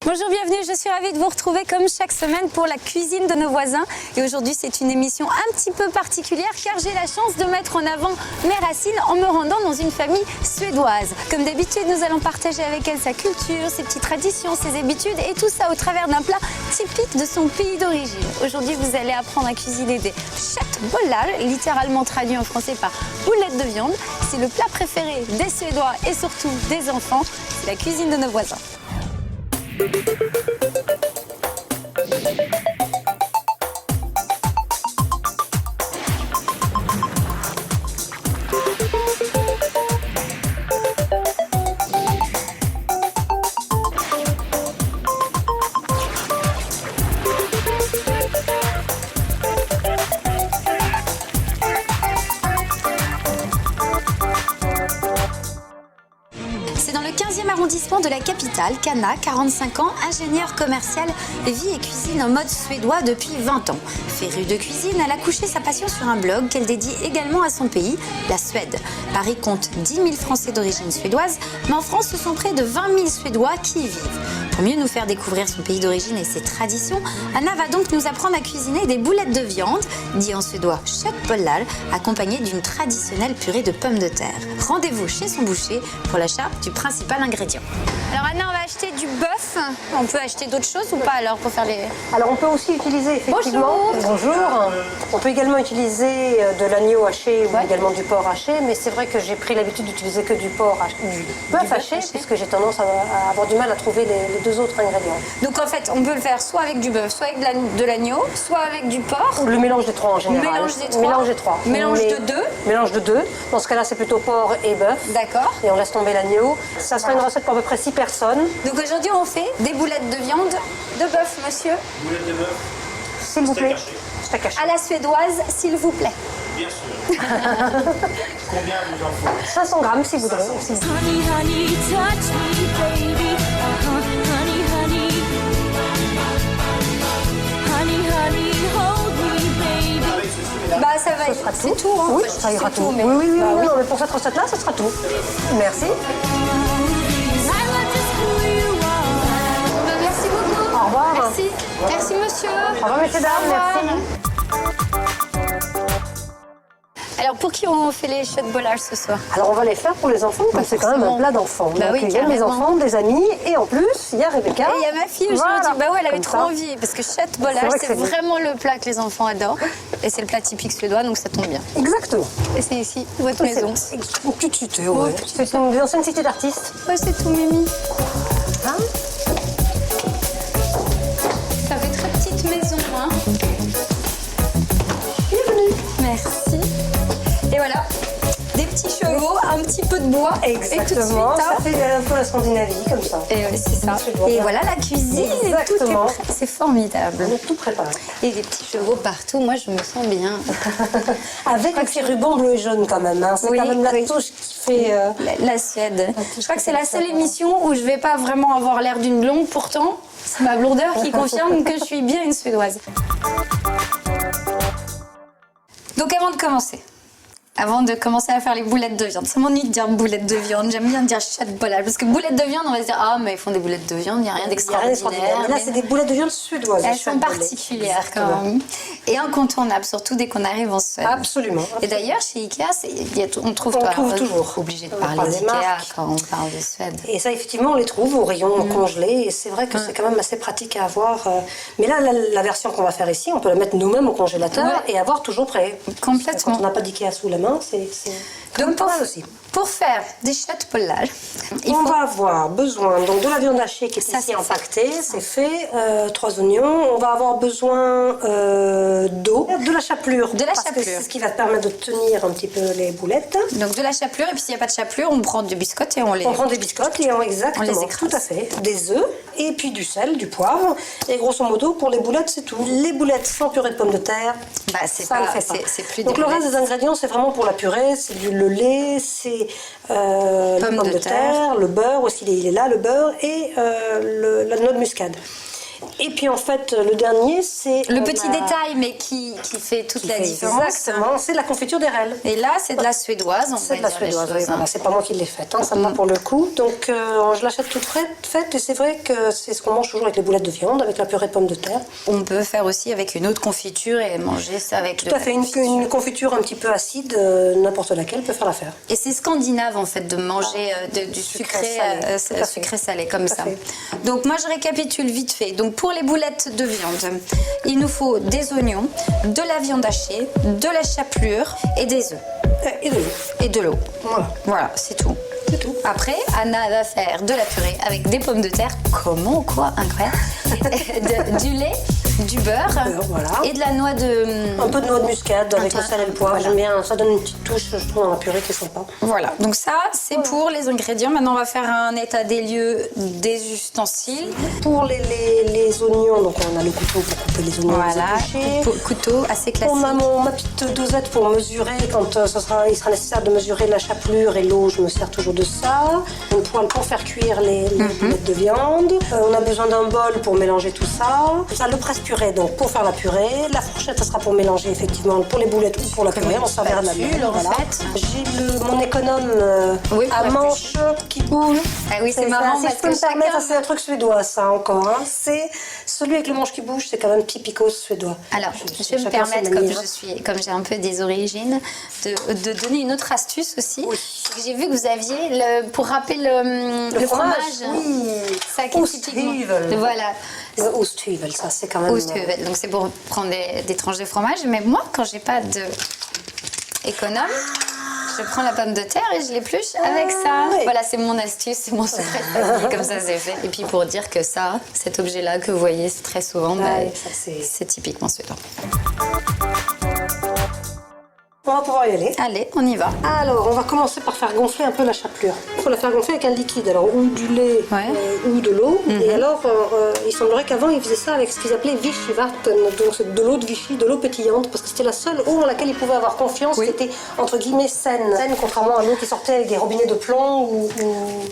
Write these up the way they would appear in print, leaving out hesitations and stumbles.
Bonjour, bienvenue, je suis ravie de vous retrouver comme chaque semaine pour la cuisine de nos voisins. Et aujourd'hui, c'est une émission un petit peu particulière car j'ai la chance de mettre en avant mes racines en me rendant dans une famille suédoise. Comme d'habitude, nous allons partager avec elle sa culture, ses petites traditions, ses habitudes et tout ça au travers d'un plat typique de son pays d'origine. Aujourd'hui, vous allez apprendre à cuisiner des köttbullar, littéralement traduit en français par boulettes de viande. C'est le plat préféré des Suédois et surtout des enfants. C'est la cuisine de nos voisins. C'est dans le 15e arrondissement de la capitale, Kana, 45 ans, ingénieure commerciale, vit et cuisine en mode suédois depuis 20 ans. Férue de cuisine, elle a couché sa passion sur un blog qu'elle dédie également à son pays, la Suède. Paris compte 10 000 Français d'origine suédoise, mais en France, ce sont près de 20 000 Suédois qui y vivent. Pour mieux nous faire découvrir son pays d'origine et ses traditions, Anna va donc nous apprendre à cuisiner des boulettes de viande, dit en suédois köttbullar, accompagnées d'une traditionnelle purée de pommes de terre. Rendez-vous chez son boucher pour l'achat du principal ingrédient. Alors Anna, on va acheter du bœuf. On peut acheter d'autres choses ou pas alors pour faire les... Alors on peut aussi utiliser effectivement... Bonjour. On peut également utiliser de l'agneau haché ou également du porc haché, mais c'est vrai que j'ai pris l'habitude d'utiliser que du bœuf haché, puisque j'ai tendance à avoir du mal à trouver les deux autres ingrédients. Donc en fait, on peut le faire soit avec du bœuf, soit avec de l'agneau, soit avec du porc. Ou le mélange des trois en général. Mélange des trois. Mélange des trois. Mélange de deux. Mélange de deux. Dans ce cas-là, c'est plutôt porc et bœuf. D'accord. Et on laisse tomber l'agneau. Ça sera une recette pour à peu près 6 personnes. Donc aujourd'hui, on fait des boulettes de viande de bœuf, monsieur. Boulettes de bœuf. S'il vous plaît. Steak haché. À la suédoise, s'il vous plaît. Bien sûr. Combien vous en faut? 500 grammes si vous voudrez. Honey, honey, touch me, baby. Honey, honey. Honey, honey, hold me, baby. Avec ceci, mesdames. Bah ça va, Ce sera c'est tout. Hein. Oui, Enfin, ça ira c'est tout. mais... Oui, Bah, non, mais pour cette recette-là, ça sera tout. Merci. I love just who you are. Bah, merci beaucoup. Au revoir. Merci. Merci monsieur. Au revoir, messieurs, dames. Au revoir. Merci. Alors pour qui on fait les köttbullar ce soir? Alors on va les faire pour les enfants, parce que c'est quand même un plat d'enfants. Bah Donc oui, il y a mes carrément. enfants, des amis, et en plus, il y a Rebecca. Et il y a ma fille aujourd'hui. Voilà. Bah ouais, elle avait Comme trop ça. envie parce que C'est köttbullar, vrai que c'est c'est vraiment le plat que les enfants adorent. Et c'est le plat typique suédois, donc ça tombe bien. Exactement. Et c'est ici, votre maison. C'est une petite cité, ouais. C'est une ancienne cité d'artistes. Ouais, c'est tout, Mimi. Hein? Ça fait très petite maison, hein. Bienvenue. Merci. Et voilà, des petits chevaux, un petit peu de bois. Exactement. Et tout de suite, hein. Ça fait un peu la Scandinavie, comme ça. Et ouais, c'est ça. Et voilà la cuisine. Et tout est Exactement. prêt. C'est formidable. On est tout préparé. Et des petits chevaux partout. Moi, je me sens bien. Avec un petit ruban bleu et jaune quand même. Hein. C'est Oui, quand même la oui. touche qui fait... La Suède. Je crois que c'est la seule émission où je vais pas vraiment avoir l'air d'une blonde. Pourtant, c'est ma blondeur qui confirme que je suis bien une Suédoise. Donc avant de commencer à faire les boulettes de viande, ça m'ennuie de dire boulettes de viande, j'aime bien dire köttbullar, parce que boulettes de viande, on va se dire ah mais ils font des boulettes de viande, il n'y a rien d'extraordinaire. Là, c'est des boulettes de viande suédoises. Elles sont particulières quand même. Et incontournables, surtout dès qu'on arrive en Suède. Absolument. Et d'ailleurs, chez Ikea, on trouve On pas. trouve toujours. Obligé de On parler parle des d'Ikea marques. quand on parle de Suède. Et ça, effectivement, on les trouve au rayon congelé. Et c'est vrai que c'est quand même assez pratique à avoir. Mais là, la version qu'on va faire ici, on peut la mettre nous-mêmes au congélateur Ouais. et avoir toujours prêt. Complètement. Quand on n'a pas d'Ikea sous la main, c'est quand même pas mal aussi. Pour faire des köttbullar, On va avoir besoin donc, de la viande hachée qui est Ça, ici c'est empaquetée, c'est fait, 3 oignons. On va avoir besoin d'eau, de la chapelure. De la parce que chapelure. c'est ce qui va permettre de tenir un petit peu les boulettes. Donc de la chapelure, et puis s'il n'y a pas de chapelure, on prend du biscotte et on les... On prend des biscottes et exactement, On les écrase. tout à fait, des œufs et puis du sel, du poivre. Et grosso modo, pour les boulettes, c'est tout. Les boulettes sans purée de pommes de terre, Bah, c'est ça pas- ne le fait pas. c'est plus Donc des le reste boulettes. des ingrédients, c'est vraiment pour la purée, c'est le lait, c'est les pommes de terre, le beurre aussi, il est là, le beurre et la noix de muscade. Et puis en fait, le dernier, c'est... Le petit détail, mais qui fait toute la différence. Exactement, c'est la confiture d'érable. Et là, c'est de la suédoise. C'est de la suédoise, oui, voilà, c'est pas moi qui l'ai faite, hein, celle-là pour le coup. Donc je l'achète toute faite et c'est vrai que c'est ce qu'on mange toujours avec les boulettes de viande, avec la purée de pommes de terre. On peut faire aussi avec une autre confiture et manger ça avec Tout à fait, une confiture un petit peu acide, n'importe laquelle peut faire l'affaire. Et c'est scandinave en fait de manger du sucré salé comme ça. Donc moi je récapitule vite fait. Donc pour les boulettes de viande, il nous faut des oignons, de la viande hachée, de la chapelure et des œufs. Et de l'eau. Et de l'eau. Voilà. Voilà, c'est tout. C'est tout. Après, Anna va faire de la purée avec des pommes de terre. Comment quoi? Incroyable. Du lait, du beurre voilà. et de la noix de... Un peu de noix de muscade avec le sel et le poivre. Voilà. J'aime bien, ça donne une petite touche, je trouve, dans la purée qui est sympa. Voilà, donc ça, c'est pour les ingrédients. Maintenant, on va faire un état des lieux des ustensiles. Pour les oignons, donc on a le couteau pour couper les oignons. Voilà, les éplucher. couteau assez classique. On a ma petite dosette pour mesurer quand il sera nécessaire de mesurer la chapelure et l'eau, je me sers toujours de ça. Une poêle pour faire cuire les boulettes de viande. On a besoin d'un bol pour mélanger tout ça. Ça, le presse-purée, donc pour faire la purée. La fourchette, ça sera pour mélanger effectivement pour les boulettes ou pour la purée. On servira de la même. en Voilà. fait. J'ai mon économe à pour manche qui bouge. Ah oui, c'est marrant Si parce je peux me que permettre, chacun- c'est un truc suédois, ça encore. Hein. C'est celui avec le manche qui bouge, c'est quand même typico suédois. Alors, je vais me Chacun ses permettre, manières. comme j'ai un peu des origines, de donner une autre astuce aussi. Oui. C'est que j'ai vu que vous aviez, pour râper le fromage, Oui. ça qui est typiquement... Osthuvel. Voilà. Le Osthuvel, ça c'est quand même... Osthuvel. Donc c'est pour prendre des tranches de fromage. Mais moi, quand j'ai pas de économe, je prends la pomme de terre et je l'épluche avec ça. oui. Voilà, c'est mon astuce, c'est mon secret de famille, comme ça c'est fait. Et puis pour dire que ça, cet objet-là que vous voyez, c'est très souvent, ça, c'est- c'est typiquement suédois. On va pouvoir y aller. Allez, on y va. Alors, on va commencer par faire gonfler un peu la chapelure. Il faut la faire gonfler avec un liquide, alors ou du lait ou de l'eau. Et alors, il semblerait qu'avant, ils faisaient ça avec ce qu'ils appelaient Vichyvatten, donc c'est de l'eau de Vichy, de l'eau pétillante, parce que c'était la seule eau en laquelle ils pouvaient avoir confiance, qui était entre guillemets saine. Saine, contrairement à l'eau qui sortait avec des robinets de plomb ou...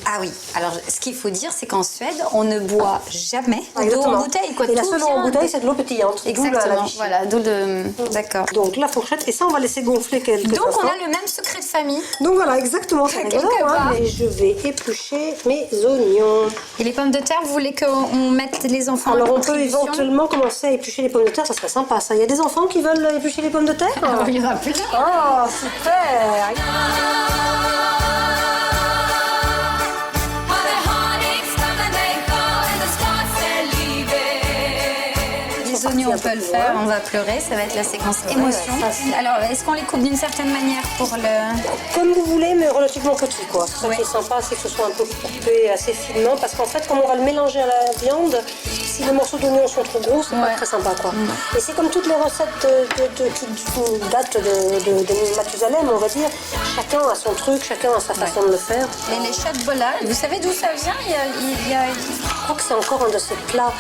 Ah oui, alors ce qu'il faut dire, c'est qu'en Suède, on ne boit jamais d'eau Exactement. en bouteille. Quoi. Et la Tout seule eau en vient bouteille, de- c'est de l'eau pétillante. D'où la Exactement, Vichy. voilà, d'où le... D'accord. Donc la fourchette, et ça, on va laisser gonfler quelques Donc on instants. a le même secret de famille. Donc voilà, exactement, c'est Quelque rigolo, part. hein, mais je vais éplucher mes oignons. Et les pommes de terre, vous voulez qu'on mette les enfants Alors en on peut contribution? éventuellement commencer à éplucher les pommes de terre, ça serait sympa ça. Il y a des enfants qui veulent éplucher les pommes de terre? Ah, il y aura plus. Oh, super! Les oignons, on peut le faire, on va pleurer, ça va être la séquence émotion. ça, c'est- Alors, est-ce qu'on les coupe d'une certaine manière pour le... Comme vous voulez, mais relativement petit quoi. C'est ça qui est sympa, c'est que ce soit un peu coupé assez finement, parce qu'en fait, comme on va le mélanger à la viande, si les morceaux d'oignon sont trop gros, c'est pas très sympa quoi. Et c'est comme toutes les recettes qui datent de Mathusalem, on va dire, chacun a son truc, chacun a sa façon de le faire. Et les chats de bola, vous savez d'où ça vient? Je crois que c'est encore un de ces plats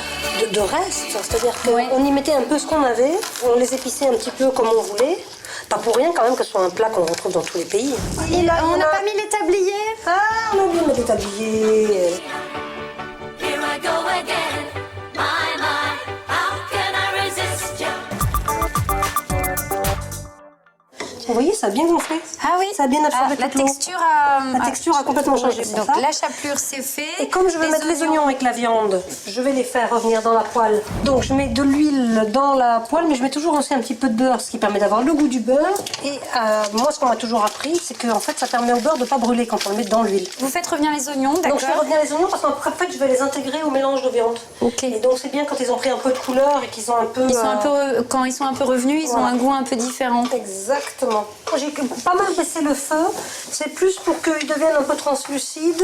de reste, c'est-à-dire qu'on y mettait un peu ce qu'on avait, on les épissait un petit peu comme on voulait. Pas pour rien quand même que ce soit un plat qu'on retrouve dans tous les pays. Et là, on n'a pas mis les tabliers? Ah, on a oublié de mettre des tabliers. Here I go again. My, how can I resist you? Vous voyez, ça a bien gonflé. Ah oui. Ça a bien absorbé la toute l'eau. texture a... La texture a complètement changé. Donc pour ça. la chapelure, c'est fait. Et comme je vais mettre les oignons avec la viande, je vais les faire revenir dans la poêle. Donc je mets de l'huile dans la poêle, mais je mets toujours aussi un petit peu de beurre, ce qui permet d'avoir le goût du beurre. Et moi, ce qu'on m'a toujours appris, c'est qu'en fait, ça permet au beurre de ne pas brûler quand on le met dans l'huile. Vous faites revenir les oignons, d'accord? Donc je fais revenir les oignons parce qu'en fait, je vais les intégrer au mélange de viande. Ok. Et donc c'est bien quand ils ont pris un peu de couleur et qu'ils ont un peu... Ils sont un peu, quand ils sont un peu revenus, ils ont un goût un peu différent. Exactement. J'ai pas mal baissé le feu. C'est plus pour qu'ils deviennent un peu translucides.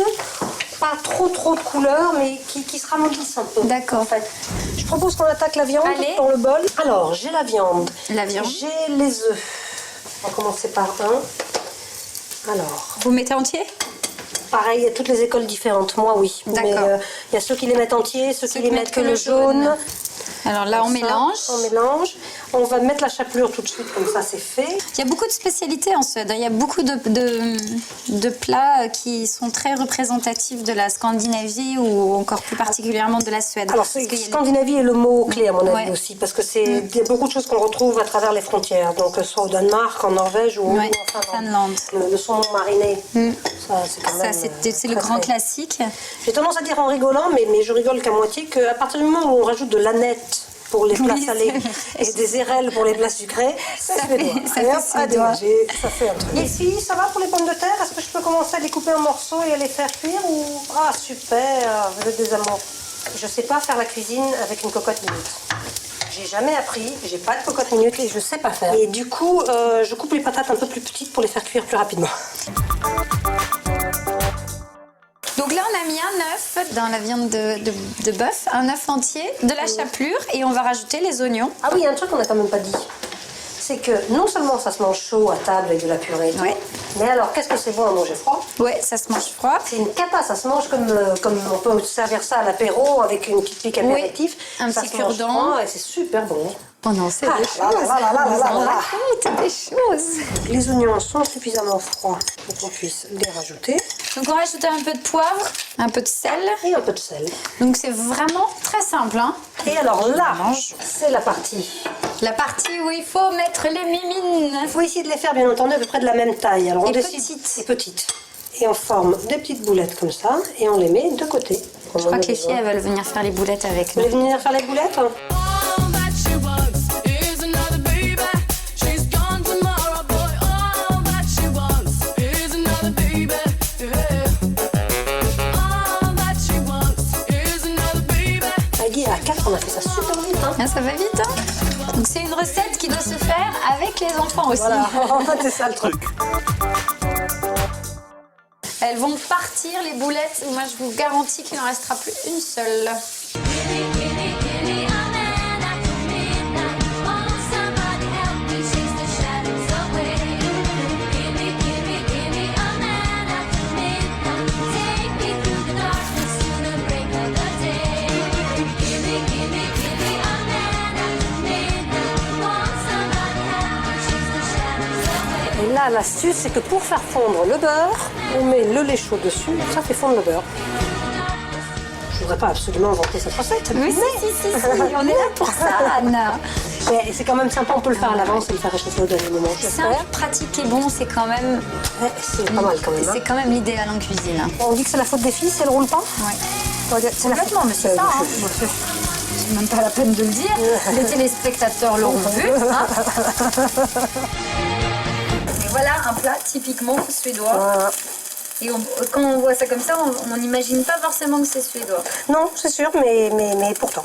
Pas trop de couleur, mais qui se ramollissent un peu. D'accord. En fait. Je propose qu'on attaque la viande Allez. dans le bol. Alors, j'ai la viande. La viande. J'ai les œufs. On va commencer par un. Alors, Vous mettez entier? pareil, il y a toutes les écoles différentes. Moi, oui. D'accord. Mais il y a ceux qui les mettent entiers, ceux qui les mettent que le jaune. Alors là, on Ça, mélange. On mélange. On va mettre la chapelure tout de suite, comme ça c'est fait. Il y a beaucoup de spécialités en Suède. Il y a beaucoup de plats qui sont très représentatifs de la Scandinavie ou encore plus particulièrement de la Suède. Alors, Parce qu'il y a Scandinavie est le mot clé, à mon avis, Ouais. aussi, parce que il y a beaucoup de choses qu'on retrouve à travers les frontières. Donc, soit au Danemark, en Norvège ou Ouais, en Finlande. Le saumon mariné, ça, c'est quand même... Ça, c'est le très, grand très- classique. J'ai tendance à dire en rigolant, mais je rigole qu'à moitié, qu'à partir du moment où on rajoute de l'aneth pour les plats Oui, salés c'est vrai. et des érelles pour les plats sucrés, Ça c'est suédois. fait Allez, hop, suédois. allez, ça fait un truc. Les filles, ça va pour les pommes de terre? Est-ce que je peux commencer à les couper en morceaux et à les faire cuire ou... Ah, super, vous êtes des amours. Je sais pas faire la cuisine avec une cocotte minute. J'ai jamais appris, j'ai pas de cocotte minute et je sais pas faire. Et du coup, je coupe les patates un peu plus petites pour les faire cuire plus rapidement. Donc là, on a mis un œuf dans la viande de bœuf, un œuf entier, de la chapelure et on va rajouter les oignons. Ah oui, il y a un truc qu'on n'a quand même pas dit. C'est que non seulement ça se mange chaud à table avec de la purée, et tout, Ouais. mais alors qu'est-ce que c'est bon à manger froid? Ouais, ça se mange froid. C'est une cata, ça se mange comme on peut servir ça à l'apéro avec une petite pique apéritif. un Ça petit se mange cure-dent. froid et c'est super bon. Oh non, c'est Ah des là choses. là là là là là On là. raconte des choses. Les oignons sont suffisamment froids pour qu'on puisse les rajouter. Donc on rajoute un peu de poivre, un peu de sel. Et un peu de sel. Donc c'est vraiment très simple. Hein. Et alors là, c'est la partie. La partie où il faut mettre les mimines. Il faut essayer de les faire bien entendu à peu près de la même taille. Alors on Et décide. petites. Et petites. Et on forme des petites boulettes comme ça et on les met de côté. Je crois que les filles, elles veulent venir faire les boulettes avec Vous nous. voulez venir faire les boulettes? All that she wants is another baby. She's gone tomorrow, boy. All that she wants is another baby. Yeah. All that she wants is another baby. Maggie, à 4, on a fait ça super vite. Hein. Ah, ça va vite, hein. Donc c'est une recette qui doit se faire avec les enfants aussi. Voilà, en fait, c'est ça le truc. Elles vont partir, les boulettes. Moi, je vous garantis qu'il n'en restera plus une seule. Gimme, gimme, gimme a man after midnight. Won't somebody help me chase the shadows away? Gimme, gimme, gimme a man after midnight. Take me through the darkness to the break of the day. Gimme, gimme, gimme a man after midnight. Won't somebody help me chase the shadows away? Et là, l'astuce, c'est que pour faire fondre le beurre, on met le lait chaud dessus. Ça fait fondre le beurre. Je voudrais pas absolument inventer cette recette. Oui, si, on est là pour ça, Anna. Mais c'est quand même sympa, on peut le faire à l'avance et le faire réchauffer au dernier moment. Simple, pratique et bon, c'est quand même, Ouais, c'est pas mal quand même. Hein. c'est quand même l'idéal en cuisine. Hein. On dit que c'est la faute des filles si elles roulent pas. Ouais. On va dire, c'est la faute. Complètement, mais c'est ça. Hein. C'est même pas la peine de le dire. Les téléspectateurs l'auront vu. Hein. Et voilà un plat typiquement suédois. Voilà. Et quand on voit ça comme ça, on n'imagine pas forcément que c'est suédois. Non, c'est sûr, mais pourtant.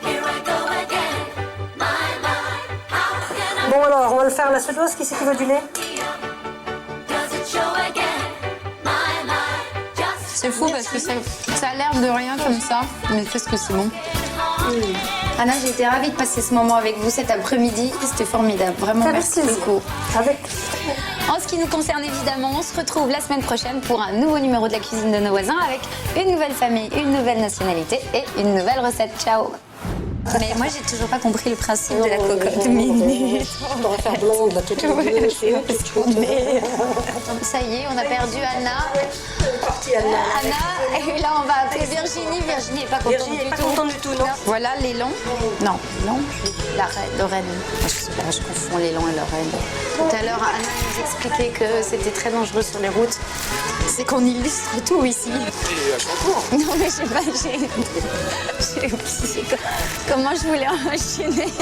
Here I go again. My, how can I Bon alors, on va le faire à la suédoise. Qui c'est qui veut du lait? does it show again? My, just C'est fou parce que ça a l'air de rien comme ça, mais qu'est-ce que c'est bon. Anna, j'ai été ravie de passer ce moment avec vous cet après-midi. C'était formidable, vraiment Avec merci plaisir. beaucoup. Avec. En ce qui nous concerne évidemment, on se retrouve la semaine prochaine pour un nouveau numéro de la cuisine de nos voisins avec une nouvelle famille, une nouvelle nationalité et une nouvelle recette. Ciao. Mais moi, j'ai toujours pas compris le principe de la cocotte minute. On devrait faire blonde là tout de suite. Ça y est, on a perdu Anna. Parti Anna. Anna, et là on va appeler Virginie. Virginie n'est pas contente Virginie du n'est pas tout. contente du tout, non. Voilà l'élan. Non, l'élan. Le renne. Je sais pas, je confonds l'élan et le renne. Tout à l'heure, Anna nous expliquait que c'était très dangereux sur les routes. C'est qu'on illustre tout ici. Non mais j'ai pas, j'ai oublié comment je voulais enchaîner.